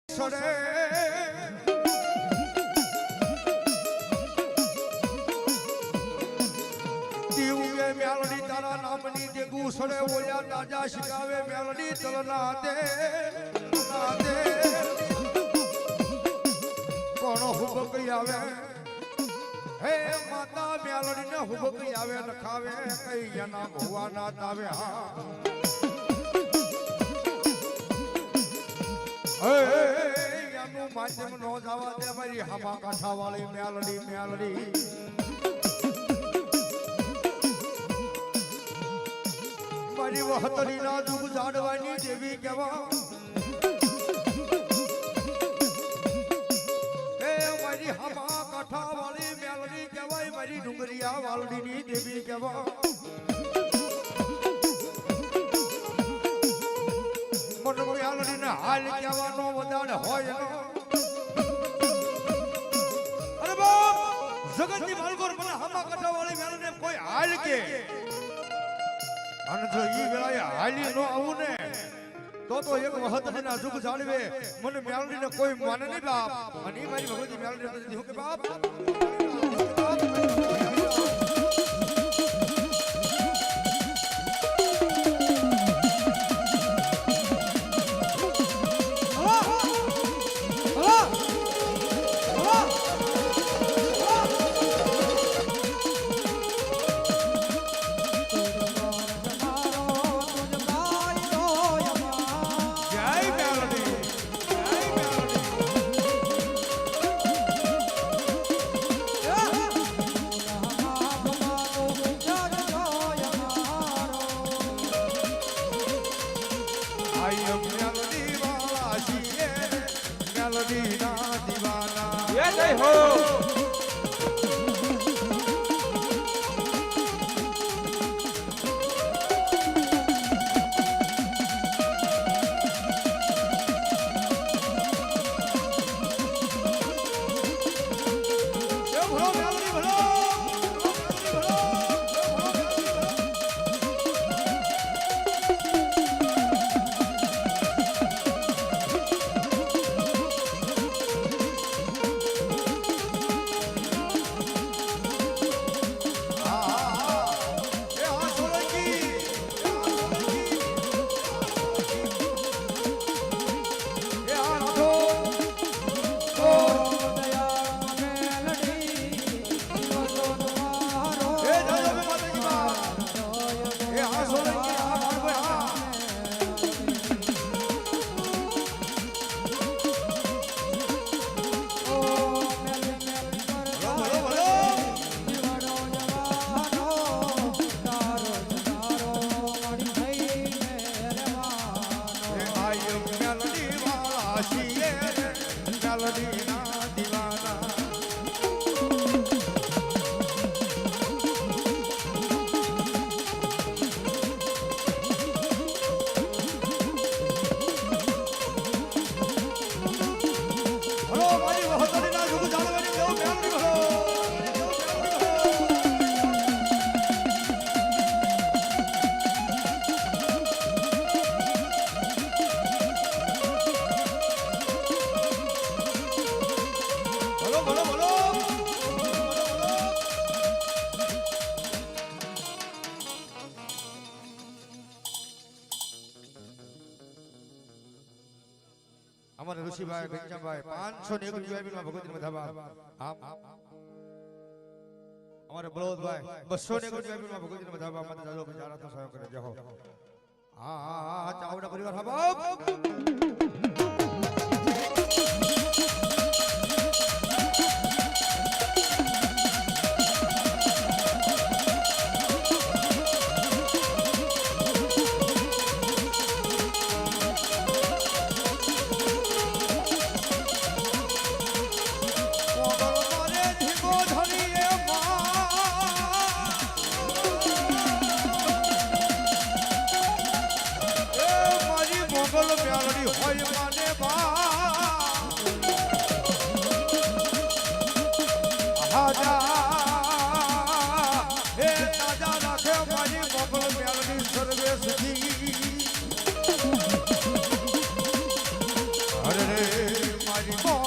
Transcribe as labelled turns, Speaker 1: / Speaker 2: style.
Speaker 1: સડે દીવે મેલડી તારા નામની દેગું સડે ઓયા તાજા શિકાવે મેલડી તલના દે કોણ હુબક આવે હે માતા મેલડી ને હુબક આવે નખાવે કઈ એના ભુવા ના તાવે હા એનું માધ્યમ નો જવા દે મારી હમા કાંઠા વાળી મેલડી મારી વહતરી ના દુઃખ જાડવાની દેવી કેવા મારી હમા કાંઠા વાળી મેલડી કહેવાય મારી ડુંગરિયા વાલડી ની દેવી કહેવા મન મેલડી ને હાલ કહેવાનો વધારે હોય અરે બાપ જગતની માલકોર મને હમા કાંઠા વાળી મેલડી કોઈ હાલ કે અને જો ઈ વેળાએ હાલી નો આવું ને તો એક વહતરીના દુઃખ જાળવે મને મેલડીને કોઈ માને નહીં બાપ અને ઈ મારી ભગવતી મેલડી હું કે બાપ અમારે ઋષિભાઈ ગંજાભાઈ 501 જીવાબીમાં ભગવતીને વધાવા અમારે બળવંતભાઈ 201 જીવાબીમાં ભગવતીને વધાવા માતા જાજો બજારા તો સહયોગ કરે જહો હા ચાવડા પરિવાર હા બાપ હોય મારી